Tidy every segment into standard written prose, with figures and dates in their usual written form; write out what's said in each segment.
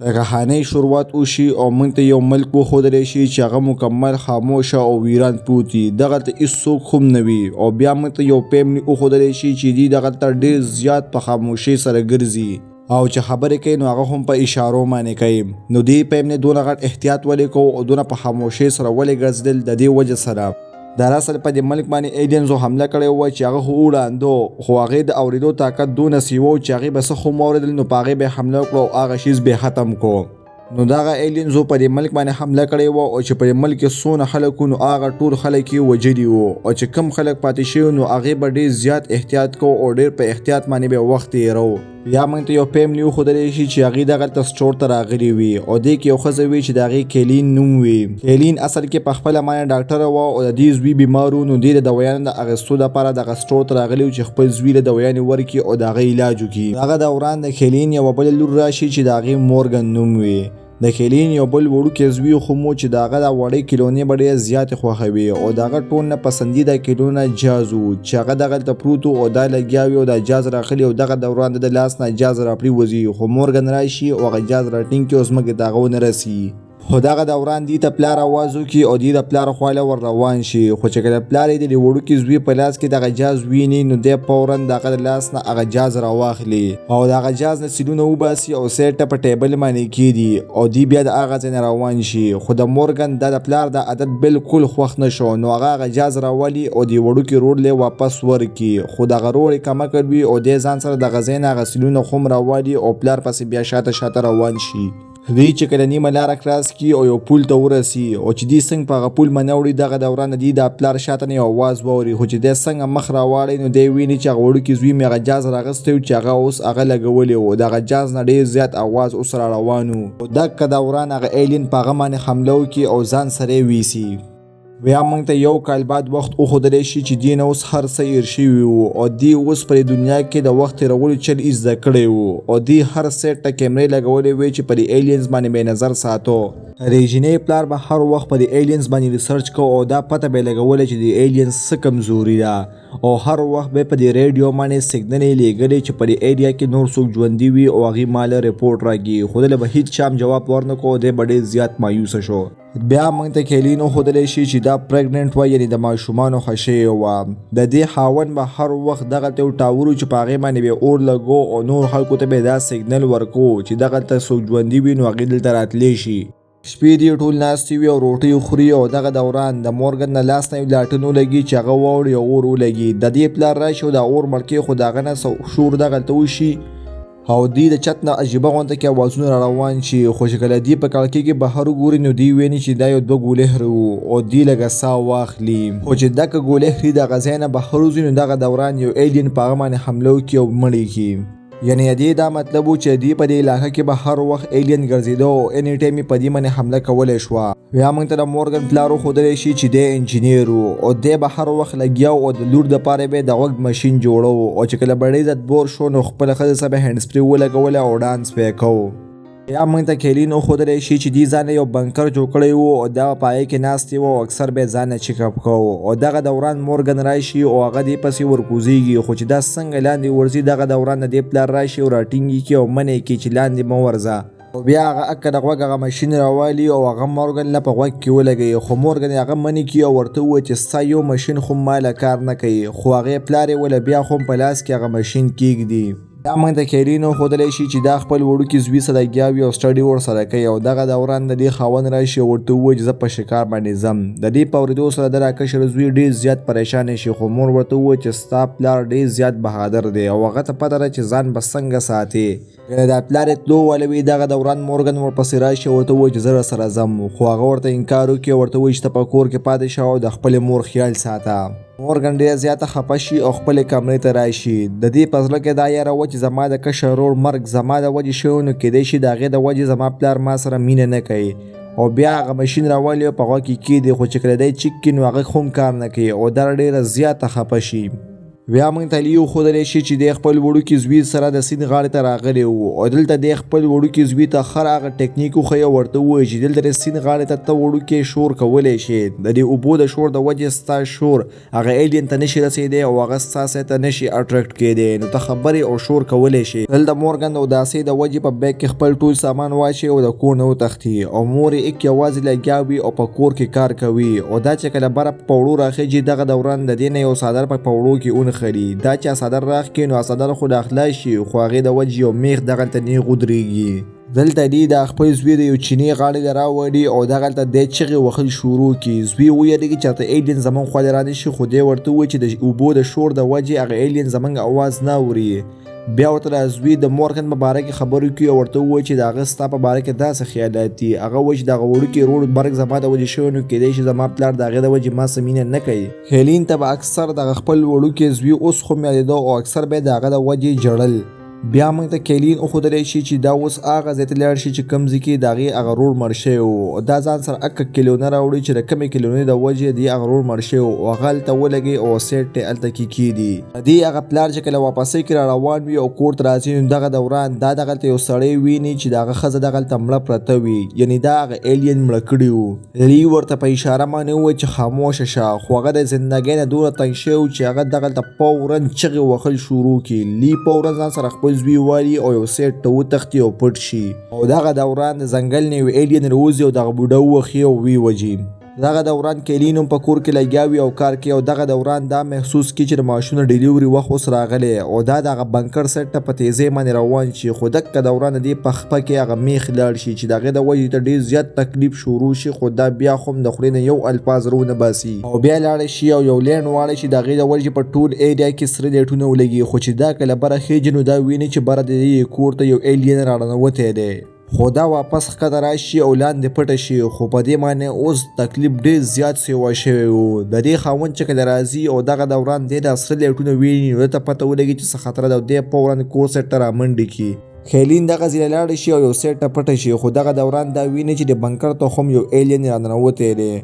کهانۍ شروعات وشي او موږ ته یو ملک وښودلی شي چې هغه مکمل خاموشه او ویران پروت وي. دغلته هېڅوک هم نه وي او بیا موږ ته یو فیملي وښودلی شي چې دوی دغلته ډېر زیات په خاموشۍ سره ګرځي او چې خبرې کوي نو هغه هم په اشارو باندې کوي. نو دې فیملي دونه غټ احتیاط ولې کوو او دونه په خاموشۍ سره ولې ګرځېدل؟ د دې وجې سره دراصل په دې ملک باندې ایلینزو حمله کړې وه چې هغه خو وړاندو، خو هغې د اورېدو طاقت دونه سیوه و چې هغې به څه هم واورېدل نو په هغې به یې حمله وکړه او هغه شیز به یې ختم کړو. نو دغه ایلینزو په دې ملک باندې حمله کړې وه او چې په دې ملک کې څونه خلک وو نو هغه ټول خلک یې وژلي وو او چې کم خلک پاتې شوي نو هغې به ډېر زیات احتیاط کوو او ډېر په احتیاط باندې به وخت تېروو. یا موږ ته یو فیملي وښودلی شي چې هغې دغلته سټور ته راغلي وي او دې کې یو ښځه وي چې د هغې کیلین نوم وي. کیلین اصل کې په خپله باندې ډاکټره وه او د دې زوی بیمار و نو دې د دوایانو د اخیستو لپاره دغه سټور ته راغلي وو چې خپل زوی له دوایانې ورکړي او د هغه علاج وکړي. دغه دوران د کیلین یوه بله لور راشي چې د هغې مورګن نوم وي. د کیلین یو بل وړوکی زوی خو مو چې د هغه د وړې کیلونې به ډېرې زیاتې خوښوي او د هغه ټول نه پسندیده کیلونه جاز و چې هغه دغلته پروت و او دا لګیا وي او دا جاز راغلي او دغه دوران د لاس نه جاز راپرېوځي خو مورګن راشي او هغه جاز راټینګ کړي او ځمکې ته هغه ونه رسي. خو دغه دوران دې ته پلار آواز وکړي او دې د پلار خواله ور روان شي. خو چې کله پلار یې د وړوکي زوی په لاس کې دغه جاز ویني نو دی فوراً د هغه د لاس نه هغه جاز راواخلي او د هغه جاز نه سیلونه وباسي او سیټ په ټیبل باندې کېږدي او دی بیا د هغه ځای نه روان شي. خو د مورګن د پلار د عادت بالکل خوښ نه شو نو هغه جاز راولي او د وړوکي رور له واپس ورکړي. خو دغه رور یې کم کړ وي او دی ځان سره دغه ځای نه هغه سیلونه هم راولي او پلار پسې بیا شاته روان شي. دوی چې کله نیمه لاره کراس کړي او یو پول ته ورسي او چې دوی څنګه په هغه پول باندې اوړي دغه دوران نه دوی د پلار شاته نه یو اواز واوري. خو چې دی څنګه مخ راواړی نو دی ویني چې هغه وړوکي زوی مې هغه جاز راغستی و چې هغه اوس هغه لګولی و. دغه جاز نه ډېر زیات اواز اوس را روان و او دغه دوران هغه ایلین په هغه باندې حمله وکړي او ځان سره یې ویسي. بیا موږ ته یو کال بعد وخت وښودلی شي چې دې نه اوس هر څه هېر شوي وو او دې اوس په دنیا کې د وخت تېرولو چل زده کړی وو او دې هر سیټ ته کیمرې لګولې وې چې په دې ایلینز باندې به نظر ساتو. ریژینې پلار به هر وخت په دې ایلینز باندې ریسرچ کو او دا پته به یې لګولې چې د ایلینز څه کمزوري ده او هر وخت به په دې ریډیو باندې سیګنل یې لېږلې چې په دې ایریا کې نور څوک ژوندي وي او هغې ماله رپورټ راکړي. خو دله به هېڅ چا هم جواب ورنه کړو او دی به ډېر زیات مایوسه شو. بیا موږ ته کیلین وښودلی شي چې دا پریګننټ وه یعنې د ماشومانو خوښۍ وه. د دې خاوند به هر وخت دغلته یو ټاور و چې په هغې باندې به اور لګو او نور خلکو ته به یې دا سیګنل ورکو چې دغلته څوک ژوندي وي نو هغې دلته راتلی شي. شپې دې ټول ناستې وي او روټۍ خوري او دغه دوران د مورګن نه لاس نه یو لاټن ولګي چې هغه واوړي او اور ولګي. د دې پلار راشي او د اور مړکې خو د هغه نه شور دغلته وشي او دی د چت نه عجیبه غونته کې اوازونه را روان شي. خو چې کله دی په کړکۍ کې بهر وګوري نو دی ویني چې دا یو دوه ګولهر وو او دی لږه ساه واخلي. خو چې دغه ګولهر د هغه ځای نه بهر وځي نو دغه دوران یو ایلین په هغه باندې حمله وکړي او مړ یې کړي. یعنې دې دا مطلب و چې دی په دې علاقه کې به هر وخت ایلین ګرځېده او اني ټایم یې په دې باندې حمله کولی شوه. بیا موږ ته د مورګن پلار وښودلی شي چې دی انجینیر و او دی به هر وخت لګیا او د لور دپاره به د غوږ ماشین جوړو او چې کله به ډېر زیات بور شو نو خپله ښځه سره به هینډ سپرې ولګوله او ډانس به یې کوو. بیا موږ ته کیلین وښودلی شي چې دې ځان یو بنکر جوړ کړی و او دا په هغې کې ناستې و او اکثر به یې ځان نه چیک اپ کوو او دغه دوران مورګن راشي او هغه دې پسې ورکوزېږي. خو چې دا څنګه لاندې ورځي دغه دوران د دې پلار راشي او راټینګ یې کړي او منع یې کړي چې لاندې مه ورځه او بیا هغه اکه د غوږ هغه ماشین راوالي او هغه مورګن له په غوږ کې ولګوي. خو مورګن یې هغه منع کړي او ورته ووایي چې ستا یو ماشین خو ماله کار نه کوي. خو هغې پلار یې وله بیا خو په لاس کې هغه ماشین کېږدي. دا موږ ته کیلین وښودلی شي چې دا خپل وړوکي زوی سره لګیا وي او سټډي ورسره کوي او دغه دوران د دې خاوند راشي او ورته ووایي چې زه په شکار باندې ځم. د دې په اورېدو سره د راکشر زوی ډېر زیات پریشانه شي. خو مور ورته ووایي چې ستا پلار ډېر زیات بهادر دی او هغه ته پته ده چې ځان به څنګه ساتي. کله دا پلار یې تلو والا وي دغه دوران مورګن ورپسې راشي او ورته ووایي چې زه راسره ځم. خو هغه ورته انکار وکړي او ورته ووایي چې ته په کور کې پاتې شه او د خپلې مور خیال ساته. مورګن ډېر زیاته خفه شي او خپلې کمرې ته راشي. د دې په زړه کې دا یاره وه چې زما د کشر ورور مرګ زما د وجې شوی نو کیدای شي د هغې د وجې زما پلار ما سره مینه نه کوي او بیا هغه ماشین راولي او په غوږ کې کېږدي. خو چې کله دی چیک کړي نو هغه هم کار نه کوي او دا ډېره زیاته خفه شي. بیا موږ ته لیو ښودلی شي چې د خپل وړوکي زوی سره د سیند غاړې ته راغلی و او دلته د خپل وړوکي زوی ته خر هغه ټکنیک وښیي او ورته ووایي چې دلته د سیند غاړې ته ته وړوکی شور کولی شي د دې اوبو د شور د وجې ستا شور هغه ایلین ته نشي رسېدی او هغه ستا سره ته نشي اټریکټ کیدی نو ته خبرې او شور کولی شي. دلته مورګن د اوداسۍ د وجې په بیګ کې خپل ټول سامان واچوي او د کور نه وتښتي او مور یې ایک یوازې لګیا وي او په کور کې کار کوي او دا چې کله بره په پوړو راخیږي دغه دوران د دې نه یو څادر په پوړو کې ونښلي. دا چې څادر راخکې نو څادر خو داخلا شي خو هغې د وجې یو میخ دغلته نیغ ودرېږي. دلته دی د خپل زوی د یو چیني غاړې له راوړي او دغلته دی چغې وهل شروع کړي. زوی ویرېږي چې هلته ایلین زموږ خوا له رانشي خو دی ورته ووایي چې د اوبو د شور د وجې هغه ایلین زموږ اواز نه اوري. بیا ورته د زوی د مورګن په باره کې خبرې کوي او ورته ووایي چې د هغه ستا په باره کې داسې خیالات دي. هغه وایي چې د هغه وړوکي ورور مرګ زما د وجې شوی نو کیدای شي زما پلار د هغې د وجې ما سره مینه نه کوي. هیلین ته به اکثر دغه خپل وړوکی زوی اوس خو یادېده او اکثر به یې د هغه د وجې ژړل. بیا موږ ته کیلین وښودلی شي چې دا اوس هغه ځای ته لاړ شي چې کوم ځای کې د هغې هغه ورور مړ شوی و. دا ځان سره اکه کیلونه راوړي چې د کومې کیلونې د وجې د هغه ورور مړ شوی و او هغه هلته ولګي او سیټ یې هلته کې کیږدي. د دې هغه پلار چې کله واپسۍ کې را روان وي او کور ته راځي نو دغه دوران دا دغلته یو سړی ویني چې د هغه ښځه دغلته مړه پرته وي یعنې دا هغه ایلین مړه کړي وو. لی ورته په اشاره باندې ووایي چې خاموشه شه خو هغه د زندګۍ نه دومره تنګ شوی و چې هغه دغلته فورا چغې وهل شروع کړي. لی فورا ځان سره خپل زوی والي او یو سیټ ته وتښتي او پټ شي او دغه دوران د ځنګل نه یو ایلین راوځي او دغه بوډا ووخي او وی وجي. دغه دوران کیلین هم په کور کې لګیا وي او کار کوي او دغه دوران دا محسوس کړي چې د ماشوم د ډیلیوري وخت اوس راغلی او دا دغه بنکر سیټ ته په تیزۍ باندې روان شي خو دغه دوران د دې په خپه کې هغه میخ لاړ شي چې د هغې د وجې ته ډېر زیات تکلیف شروع شي خو دا بیا خو هم د خولې نه یو الفاظ رونه باسي او بیا لاړی شي او یو لینډ واړی چې د هغې د وجې په ټول ایریا کې سره لیټونه ولګي خو چې دا کله بره خیږي نو دا ویني چې بره د دې کور ته یو ایلین راننوتی دی خو دا واپس ښکته راشي او لاندې پټه شي خو په دې معنی اوس تکلیف ډېر زیات سیوا شوی و. د دې خاوند چې کله راځي او دغه دوران دی د سره لیټونه ویني نو ته پته ولګي چې څه خطره ده او دی فورا کور سیټ ته رامنډې کړي. هیلین دغه ځای لاړې شي او یو سیټ ته پټه شي خو دغه دوران دا ویني چې د بنکر ته هم یو ایلین راننوتی دی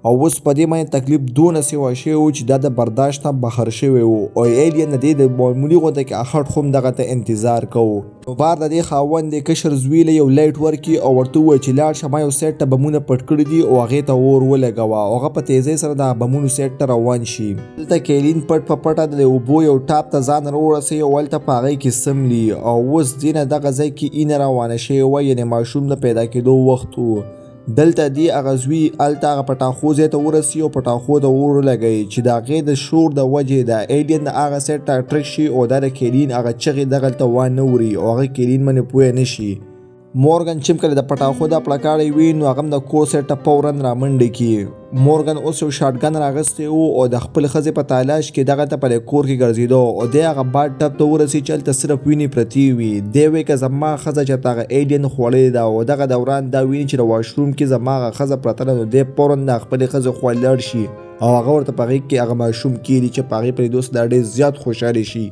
او اوس په دې باندې تکلیف دونه سیوا شوی و چې دا د برداشت نه بهر شوی و او ایلین د دې د معمولي غونډه کې اخر خو هم دغه ته انتظار کوو. نو بار د دې خاوند د کشر زوی له یو لایټ ورکړي او ورته ووایي چې لاړ شه ما یو سیټ ته بمونه پټ کړي دي او هغې ته اور ولګوه او هغه په تیزۍ سره د بمونو سیټ ته روان شي. دلته کیلین پټ په پټه د اوبو یو ټاپ ته ځان راورسوي او هلته په هغې کې سملي او اوس دې نه دغه ځای کې اینه روانه شوې وه یعنې ماشوم د پیدا کېدو وخت و. دلته دی هغه زوی هلته هغه پټاخو ځای ته ورسي او پټاخو د اور ولګوي چې د هغې د شور د وجې د ایلین د هغه سیټ ته اټریک شي او دا د کیلین هغه چغې دغلته وانه وري او هغه کیلین باندې پوه نه شي. مورګن چې کله د پټاخو دا پړکاړی وي نو هغه هم د کور سیټ ته فورا رامنډې کړي. مورګن اوس یو شاټګن راغستی و او د خپل ښځې په تالاش کې دغه ته په کور کې ګرځېده او دی هغه باد ټپ ته ورسي چې هلته صرف وینې پرتې وي. دی وایي که زما ښځه چې هغه ایلین خوړلې ده او دغه دوران دا ویني چې د واشروم کې زما هغه ښځه پرته ده نو دی فورا د خپلې ښځې خوا لاړ شي او هغه ورته په غېږ کې هغه ماشوم کېږدي چې په هغې پرې دوست دا ډېر زیات خوشحالې شي.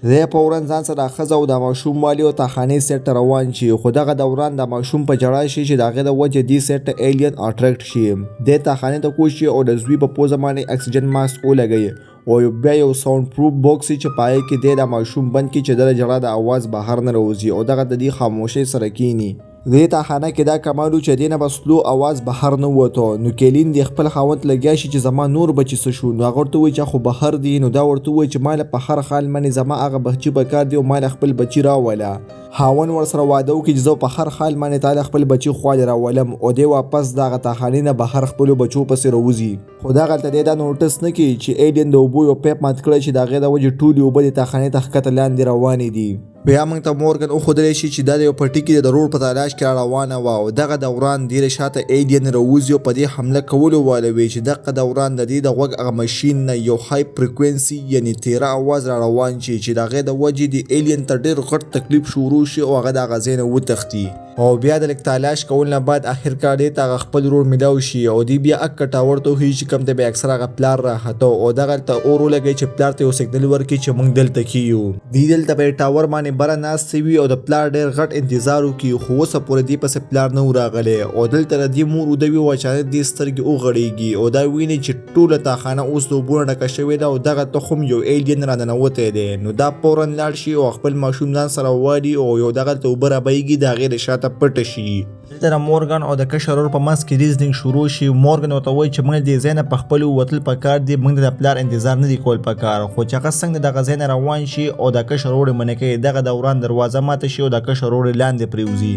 دی فورا ځان سره د ښځه او د ماشوم والي او تاخانې سیټ ته روان شي خو دغه دوران د ماشوم په ژړا شي چې د هغې د وجې دې سیټ ته ایلین اټریکټ شي. دی تاخانې ته کوز شي او د زوی په پوزه باندې اکسیجن ماسک ولګوي او بیا یو ساوند پروف باکس چې په هغې کې دی د ماشوم بند کړي چې د ژړا د اواز بهر نه راوځي او دغه د دې خاموشۍ سره کښېني. دې تاخانه کې دا کمال و چې دې نه به سلو اواز بهر نه ووته نو کیلین د خپل خاوند لګیا شي چې زما نور بچي څه شو نو هغه ورته وایي چې خو بهر دي نو دا ورته وایي چې ما له په هر حال باندې زما هغه بچي په کار دي او ما له خپل بچي راوله. خاوند ورسره واده وکړي چې زه په هر حال باندې تا له خپل بچي خواله راولم او دی واپس دغه تاخانې نه بهر خپلو بچو پسې راوځي خو دغلته دی دا نوټس نه کوي چې ایلین د اوبو یو پیپ مات کړی چې د هغې د وجې ټولې اوبه د تاخانې ته ښکته لاندې روانې دي. بیا موږ ته مورګن وښودلی شي چې دا د یو پټي کې د رور په تلاش کې را روانه وه او دغه دوران دې له شاته ایلین راوځي او په دې حمله کولو واله وي چې دغه دوران د دې د غوږ هغه مشین نه یو های فریکوینسي یعنې تیره اواز را روان شي چې د هغې د وجې د ایلین ته ډېر غټ تکلیف شروع شي او هغه د هغه ځای نه وتښتي او بیا د لږ تلاش کول نه بعد اخرکار دې ته هغه خپل ورور میلاو شي او دې بیا اکه ټاور ته وښیي چې کوم ته به اکثر هغه پلار راحته او دغلته اور ولګوي چې پلار ته یو سیګنل ورکړي چې موږ دلته کیو. دې دلته په ټاور باندې باندې بره ناستې وي او د پلار ډېر غټ انتظار وکړي خو اوسه پورې دې پسې پلار نه و راغلی او دلته د دې مور وده وي او اچانک دې سترګې وغړېږي او دا ویني چې ټوله تاخانه اوس د اوبو نه ډکه شوې ده او دغه تخم یو ایلین راننوتی دی. نو دا فورا لاړ شي او خپل ماشوم ځان سره ووالي او یو دغلته اوبه رابهیږي د هغې د شاته پټه شي. دلته د مورګن او د کشر ورور په منځ کې ریزنینګ شروع شي. مورګن ورته وایي چې موږ دې ځای نه په خپلو وتل پکار دي، موږ د پلار انتظار نه دی کول پکار. خو چې هغه څنګه دغه ځای نه روان شي او د کشر ورور یې منع کوي، دغه دوران دروازه ماته شي او د کشر ورور یې لاندې پرېوځي.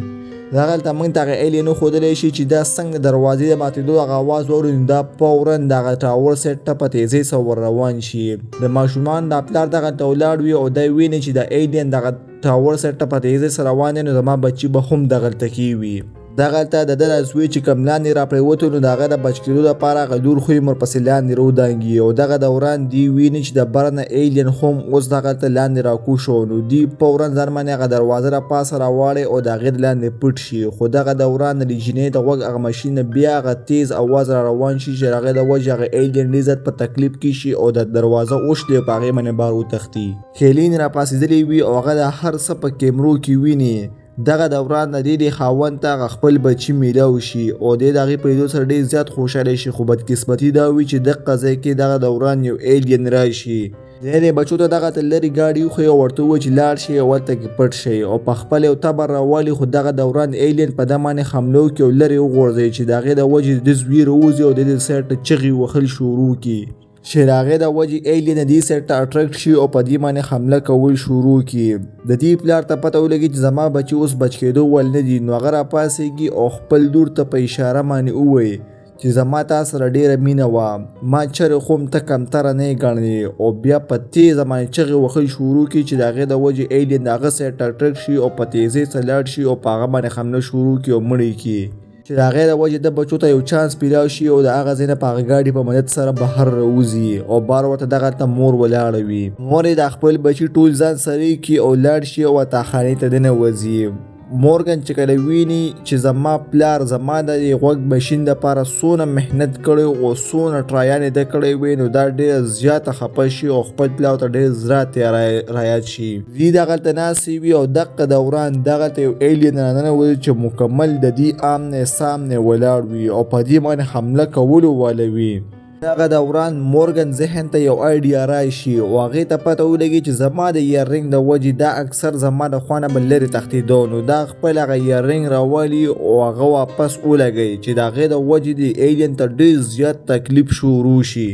دغلته موږ ته هغه ایلین وښودلی شي چې دا څنګه د دروازې د ماتېدو هغه اواز واوري نو دا فورا د هغه ټاور سیټ ته په تیزۍ سره ور روان شي. د ماشومان دا پلار دغلته ولاړ وي او دی ویني چې د ایلین دغه ټاور سیټ ته په تیزۍ سره روان دی نو زما بچي به هم دغلته کې وي. دغلته د ده د زوی چې کوم لاندې راپرېوتو نو د هغه د بچ کېدو دپاره هغه لور خو یې ورپسې لاندې رودانګي او دغه دوران دی ویني چې د بره نه ایلین هم اوس دغلته لاندې راکوز شو. نو دی فورا ځان باندې هغه دروازه را پاسه راواړی او د هغې د لاندې پټ شي. خو دغه دوران د جینۍ د غوږ هغه ماشین نه بیا هغه تیز اواز را روان شي چې د هغې د وجې هغه ایلین ډېر زیات په تکلیف کې شي او د دروازه اوښتې په هغې باندې بار وتښتي. هیلین را پاسېدلې وي او هغه د هر څه په کیمرو کې ویني. دغه دوران د دې خاوند ته خپل بچي میلاو شي او د هغې په لیدو سره ډېر زیات خوشحاله شي. خو بدقسمتي دا وي چې دغه ځای کې دغه دوران یو ایلین راشي. د بچو ته دغه ته لرې گاډي وښیي او ورته ووایي چې لاړ شي او هلته کې پټ شي او په خپل یو تبر راوالي. خو دغه دوران ایلین په ده باندې حمله وکړي او لرې وغورځوي چې د هغې د وجې د زوی راوځي او د دې سایډ ته چغې وهل شروع کړي چې د هغې د وجې ایلین د دې سایډ ته اټریکټ شي او په دې باندې حمله کول شروع کړي. د دې پلار ته پته ولګي چې زما بچي اوس بچ کېدو ول نه دي. نو هغه راپاڅېږي او خپل لور ته په اشاره باندې ووایي چې زما تا سره ډېره مینه وه، ما چرې خو هم ته کمتره نه یې ګڼې. او بیا په تیزه باندې چغې وهل شروع کړي چې د هغې د وجې ایلین د هغه سایډ ته اټریکټ شي او په تیزۍ سره لاړ شي او په هغه باندې حمله شروع کړي او مړ یې کړي چې د هغې د وجې د بچو ته یو چانس پیدا شي او د هغه ځای نه په هغه ګاډي په مدد سره بهر راوځي او بار ورته دغلته مور ولاړه وي. مور یې د خپل بچي ټول ځان سره کړي او لاړ شي او اتاخانې ته دننوځي. مورګن چې کله ویني چې زما پلار زما د غوږ مشین دپاره څونه محنت کړی او څونه ټرایان یې ده کړی وي نو دا ډېره زیاته خفه شي او خپل پلار ته ډېر زیات رایاد شي. دوی دغلته ناستې وي او دغه دوران دغلته یو ایلین راننوځي چې مکمل د دې آمنې سامنې ولاړ وي او په دې باندې حمله کولو واله وي. دغه دوران مورګن ذهن ته یو آیډیا راشي او هغې ته پته ولګي چې زما د ایررنګ د وجې دا اکثر زما د خوا نه به لرې تښتېدو. نو دا خپل هغه ایررنګ راولي او هغه واپس ولګوي چې د هغې د وجې د ایلین ته ډېر زیات تکلیف شروع شي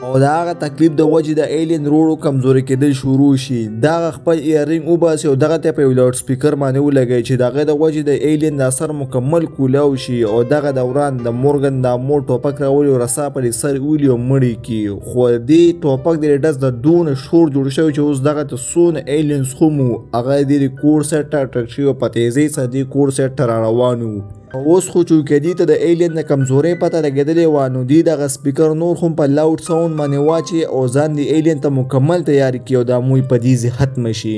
او د هغه تکلیف د وجې د ایلین ورو کمزوري کېدل شروع شي. دغه خپل ایررنګ وباسي او دغه ته په یو لاوډ سپیکر باندې ولګوي چې د هغې د وجې د ایلین د سر مکمل کولاو شي او دغه دوران د مورګن د مور ټوپک راولي او رسا پر سر ولي او مړ یې کړي. خو دې ټوپک د ډز د دونه شور جوړ شوی چې اوس دغه ته څونه ایلینز هم وو هغه د کور سیټ ته اټریکټ شوي او په تیزۍ سره د کور سیټ ته را روان وو. اوس خو چوکیدي ته د ایلین د کمزورۍ پته لګېدلې وه نو دوی دغه سپیکر نور هم په لاوډ ساوند باندې واچي او ځان د ایلین ته مکمل تیار کړي او دا موی په دې ختمه شي.